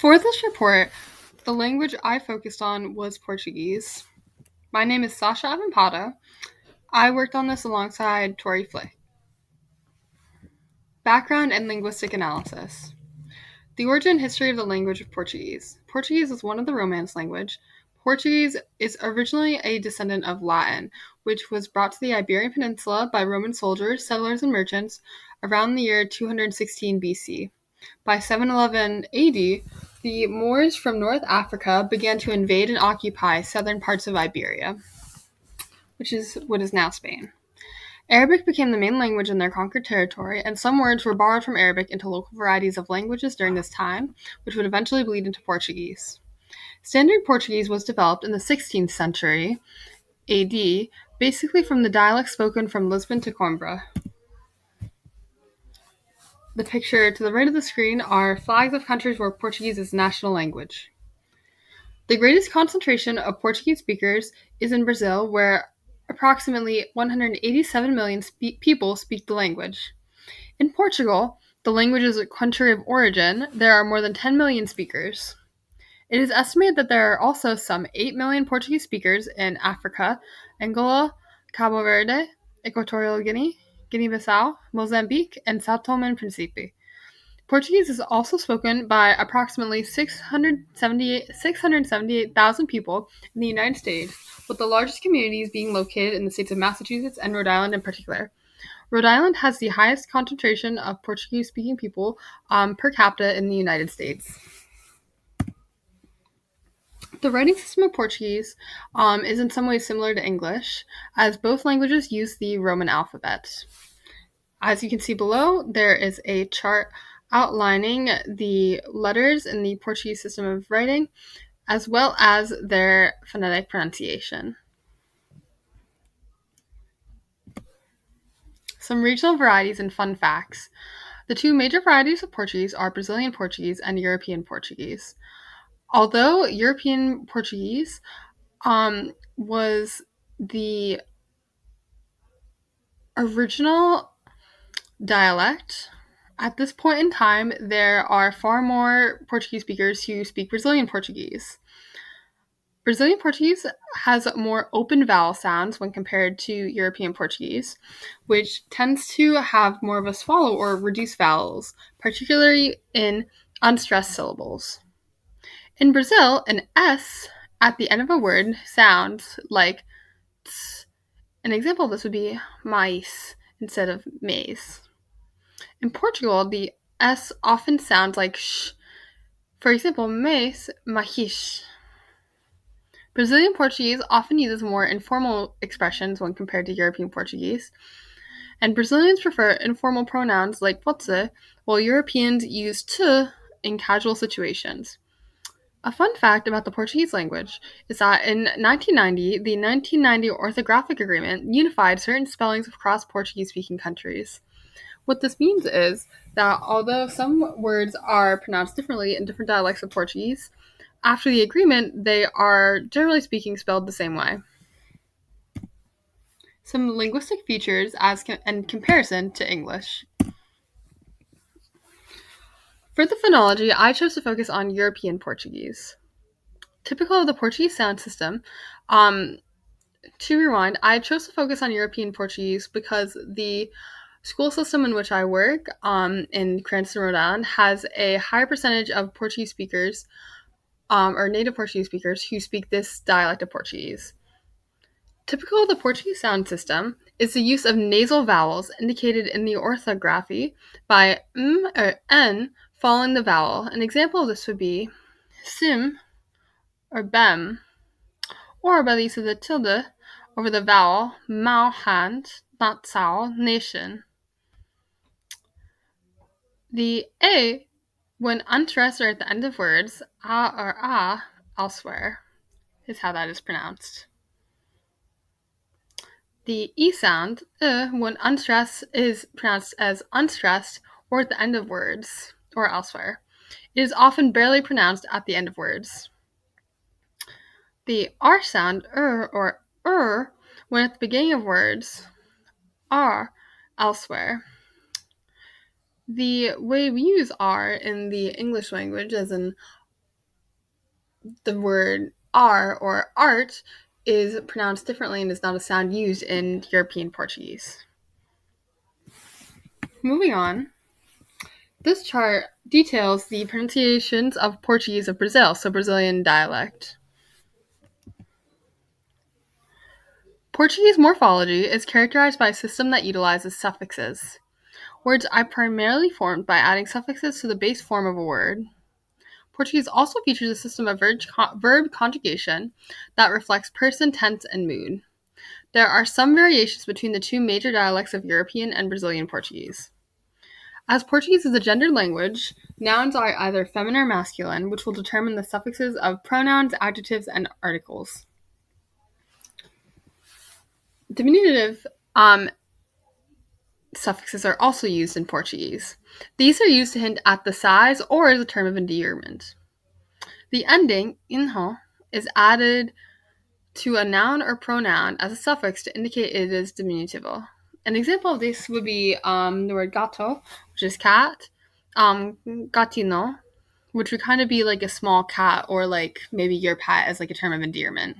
For this report, the language I focused on was Portuguese. My name is Sasha Avampado. I worked on this alongside Tori Flick. Background and linguistic analysis. The origin and history of the language of Portuguese. Portuguese is one of the Romance language. Portuguese is originally a descendant of Latin, which was brought to the Iberian Peninsula by Roman soldiers, settlers, and merchants around the year 216 BC. By 711 AD, the Moors from North Africa began to invade and occupy southern parts of Iberia, which is what is now Spain. Arabic became the main language in their conquered territory, and some words were borrowed from Arabic into local varieties of languages during this time, which would eventually bleed into Portuguese. Standard Portuguese was developed in the 16th century AD, basically from the dialects spoken from Lisbon to Coimbra. The picture to the right of the screen are flags of countries where Portuguese is national language. The greatest concentration of Portuguese speakers is in Brazil, where approximately 187 million people speak the language. In Portugal, the language is a country of origin. There are more than 10 million speakers. It is estimated that there are also some 8 million Portuguese speakers in Africa, Angola, Cabo Verde, Equatorial Guinea, Guinea-Bissau, Mozambique, and Sao Tome and Principe. Portuguese is also spoken by approximately 678,000 people in the United States, with the largest communities being located in the states of Massachusetts and Rhode Island in particular. Rhode Island has the highest concentration of Portuguese-speaking people per capita in the United States. The writing system of Portuguese is in some ways similar to English, as both languages use the Roman alphabet. As you can see below, there is a chart outlining the letters in the Portuguese system of writing, as well as their phonetic pronunciation. Some regional varieties and fun facts. The two major varieties of Portuguese are Brazilian Portuguese and European Portuguese. Although European Portuguese was the original dialect, at this point in time, there are far more Portuguese speakers who speak Brazilian Portuguese. Brazilian Portuguese has more open vowel sounds when compared to European Portuguese, which tends to have more of a swallow or reduced vowels, particularly in unstressed syllables. In Brazil, an S at the end of a word sounds like ts. An example of this would be mais instead of maize. In Portugal, the S often sounds like sh. For example, mais, mais. Brazilian Portuguese often uses more informal expressions when compared to European Portuguese, and Brazilians prefer informal pronouns like você, while Europeans use tu in casual situations. A fun fact about the Portuguese language is that in 1990, the 1990 Orthographic Agreement unified certain spellings across Portuguese-speaking countries. What this means is that although some words are pronounced differently in different dialects of Portuguese, after the agreement, they are, generally speaking, spelled the same way. Some linguistic features in comparison to English. For the phonology, I chose to focus on European Portuguese. Typical of the Portuguese sound system, to rewind, I chose to focus on European Portuguese because the school system in which I work in Cranston, Rhode Island, has a higher percentage of Portuguese speakers or native Portuguese speakers who speak this dialect of Portuguese. Typical of the Portuguese sound system is the use of nasal vowels indicated in the orthography by m or n following the vowel. An example of this would be sim or bem, or by the use of the tilde over the vowel mau hand, not sao, nation. The a, when unstressed or at the end of words, a or a, elsewhere, is how that is pronounced. The E sound, when unstressed, is pronounced as unstressed or at the end of words or elsewhere. It is often barely pronounced at the end of words. The R sound, or when at the beginning of words, are elsewhere. The way we use R in the English language, as in the word R or art is pronounced differently and is not a sound used in European Portuguese. Moving on, this chart details the pronunciations of Portuguese of Brazil, so Brazilian dialect. Portuguese morphology is characterized by a system that utilizes suffixes. Words are primarily formed by adding suffixes to the base form of a word. Portuguese also features a system of verb conjugation that reflects person, tense, and mood. There are some variations between the two major dialects of European and Brazilian Portuguese. As Portuguese is a gendered language, nouns are either feminine or masculine, which will determine the suffixes of pronouns, adjectives, and articles. Diminutive suffixes are also used in Portuguese. These are used to hint at the size or as a term of endearment. The ending inho is added to a noun or pronoun as a suffix to indicate it is diminutivo. An example of this would be the word gato, which is cat, gatino, which would kind of be like a small cat, or like maybe your pet as like a term of endearment.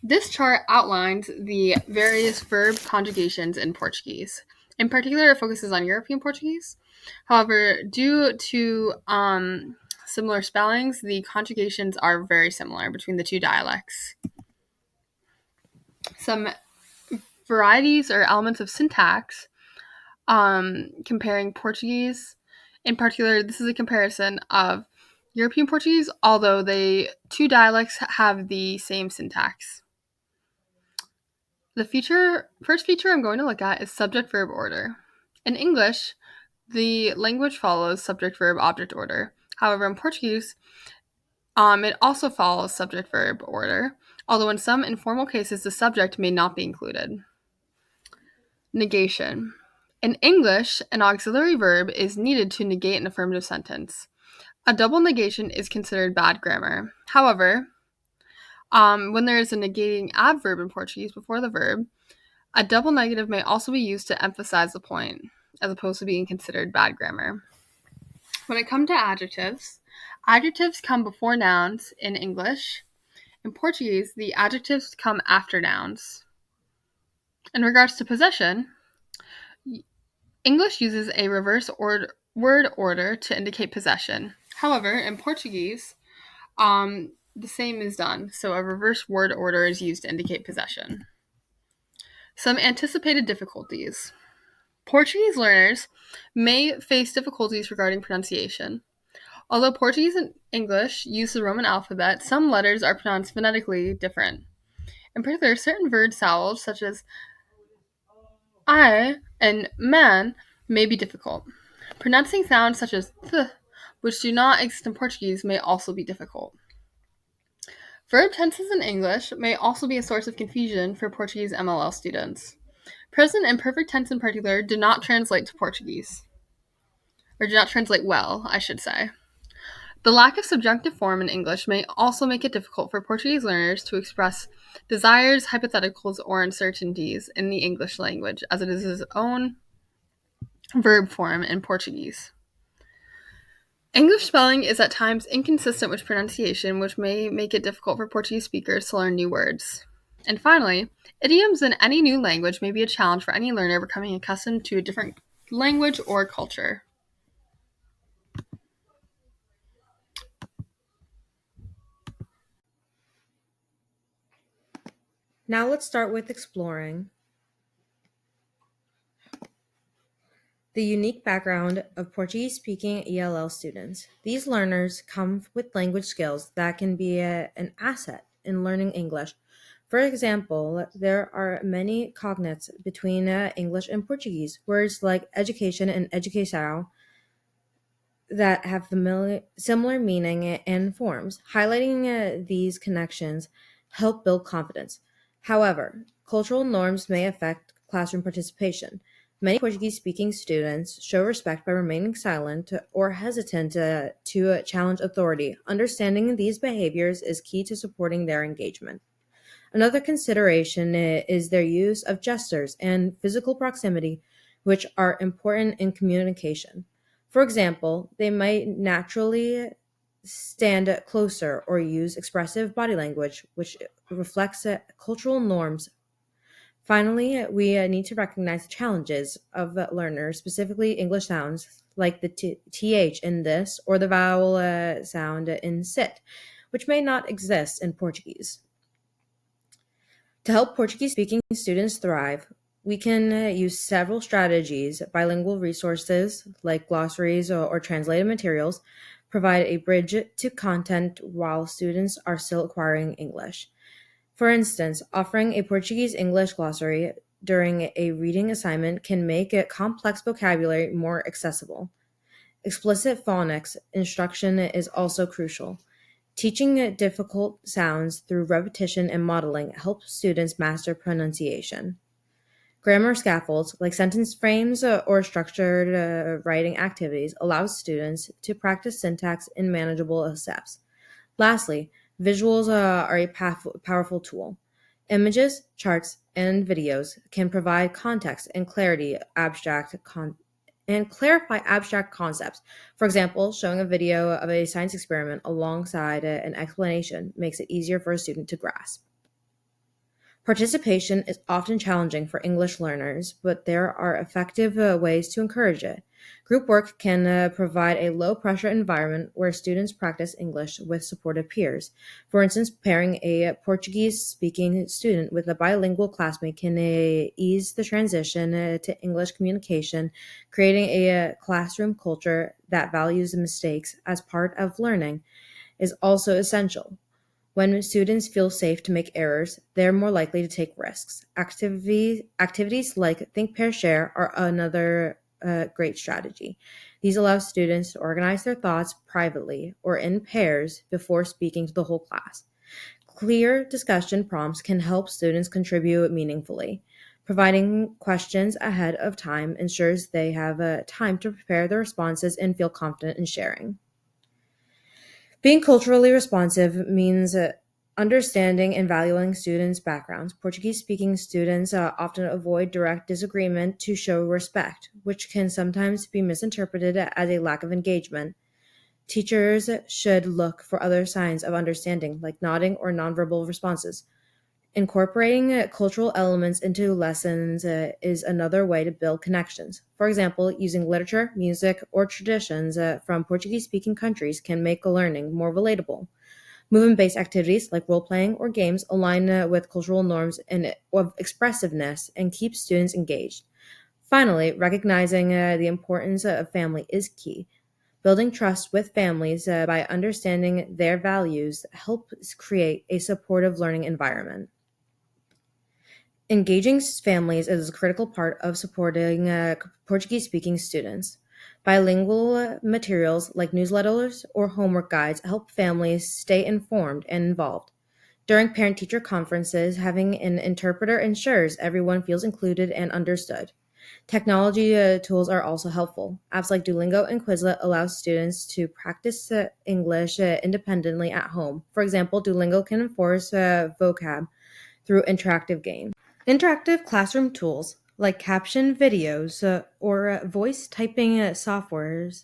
This chart outlines the various verb conjugations in Portuguese. In particular, it focuses on European Portuguese. However, due to similar spellings, the conjugations are very similar between the two dialects. Some varieties or elements of syntax comparing Portuguese. In particular, this is a comparison of European Portuguese, although the two dialects have the same syntax. The first feature I'm going to look at is subject-verb order. In English, the language follows subject-verb-object order. However, in Portuguese, it also follows subject-verb order, although in some informal cases, the subject may not be included. Negation. In English, an auxiliary verb is needed to negate an affirmative sentence. A double negation is considered bad grammar. However, when there is a negating adverb in Portuguese before the verb, a double negative may also be used to emphasize the point, as opposed to being considered bad grammar. When it comes to adjectives, adjectives come before nouns in English. In Portuguese, the adjectives come after nouns. In regards to possession, English uses a reverse word order to indicate possession. However, in Portuguese, the same is done, so a reverse word order is used to indicate possession. Some anticipated difficulties. Portuguese learners may face difficulties regarding pronunciation. Although Portuguese and English use the Roman alphabet, some letters are pronounced phonetically different. In particular, certain verb sounds, such as I and man, may be difficult. Pronouncing sounds such as th, which do not exist in Portuguese, may also be difficult. Verb tenses in English may also be a source of confusion for Portuguese MLL students. Present and perfect tense in particular do not translate to Portuguese. Or do not translate well, I should say. The lack of subjunctive form in English may also make it difficult for Portuguese learners to express desires, hypotheticals, or uncertainties in the English language, as it is its own verb form in Portuguese. English spelling is at times inconsistent with pronunciation, which may make it difficult for Portuguese speakers to learn new words. And finally, idioms in any new language may be a challenge for any learner becoming accustomed to a different language or culture. Now let's start with exploring the unique background of Portuguese-speaking ELL students. These learners come with language skills that can be an asset in learning English. For example, there are many cognates between English and Portuguese. Words like education and educação that have similar meaning and forms. Highlighting these connections help build confidence. However, cultural norms may affect classroom participation. Many Portuguese-speaking students show respect by remaining silent or hesitant to challenge authority. Understanding these behaviors is key to supporting their engagement. Another consideration is their use of gestures and physical proximity, which are important in communication. For example, they might naturally stand closer, or use expressive body language, which reflects cultural norms. Finally, we need to recognize the challenges of learners, specifically English sounds like the th in this or the vowel sound in sit, which may not exist in Portuguese. To help Portuguese speaking students thrive, we can use several strategies. Bilingual resources like glossaries or translated materials provide a bridge to content while students are still acquiring English. For instance, offering a Portuguese English glossary during a reading assignment can make a complex vocabulary more accessible. Explicit phonics instruction is also crucial. Teaching difficult sounds through repetition and modeling helps students master pronunciation. Grammar scaffolds, like sentence frames or structured writing activities, allow students to practice syntax in manageable steps. Lastly, visuals are a powerful tool. Images, charts, and videos can provide context and clarify abstract concepts. For example, showing a video of a science experiment alongside an explanation makes it easier for a student to grasp. Participation is often challenging for English learners, but there are effective ways to encourage it. Group work can provide a low pressure environment where students practice English with supportive peers. For instance, pairing a Portuguese speaking student with a bilingual classmate can ease the transition to English communication, creating a classroom culture that values mistakes as part of learning is also essential. When students feel safe to make errors, they're more likely to take risks. Activities like Think, Pair, Share are another great strategy. These allow students to organize their thoughts privately or in pairs before speaking to the whole class. Clear discussion prompts can help students contribute meaningfully. Providing questions ahead of time ensures they have time to prepare their responses and feel confident in sharing. Being culturally responsive means understanding and valuing students' backgrounds. Portuguese speaking students often avoid direct disagreement to show respect, which can sometimes be misinterpreted as a lack of engagement. Teachers should look for other signs of understanding, like nodding or nonverbal responses. Incorporating cultural elements into lessons is another way to build connections. For example, using literature, music, or traditions from Portuguese speaking countries can make learning more relatable. Movement based activities like role playing or games align with cultural norms and of expressiveness and keep students engaged. Finally, recognizing the importance of family is key. Building trust with families by understanding their values helps create a supportive learning environment. Engaging families is a critical part of supporting Portuguese speaking students. Bilingual materials like newsletters or homework guides help families stay informed and involved. During parent teacher conferences, having an interpreter ensures everyone feels included and understood. Technology tools are also helpful. Apps like Duolingo and Quizlet allow students to practice English independently at home. For example, Duolingo can enforce vocab through interactive games. Interactive classroom tools like caption videos or voice typing softwares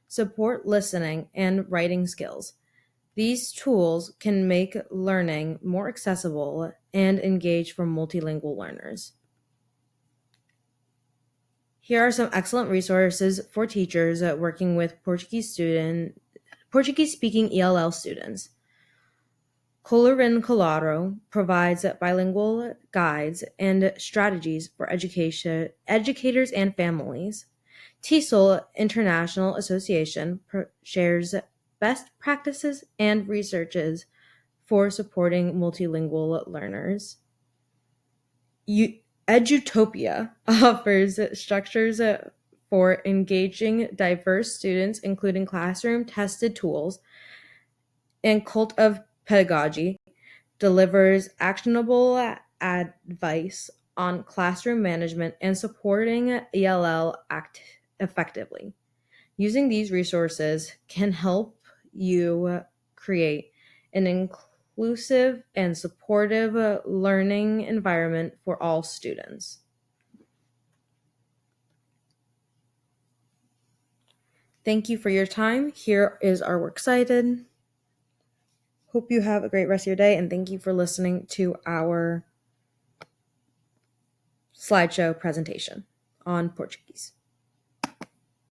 support listening and writing skills. These tools can make learning more accessible and engage for multilingual learners. Here are some excellent resources for teachers working with Portuguese speaking ELL students. Colorin Colado provides bilingual guides and strategies for educators and families. TESOL International Association shares best practices and researches for supporting multilingual learners. Edutopia offers structures for engaging diverse students, including classroom tested tools, and Cult of Pedagogy delivers actionable advice on classroom management and supporting ELL act effectively. Using these resources can help you create an inclusive and supportive learning environment for all students. Thank you for your time. Here is our works cited. Hope you have a great rest of your day, and thank you for listening to our slideshow presentation on Portuguese.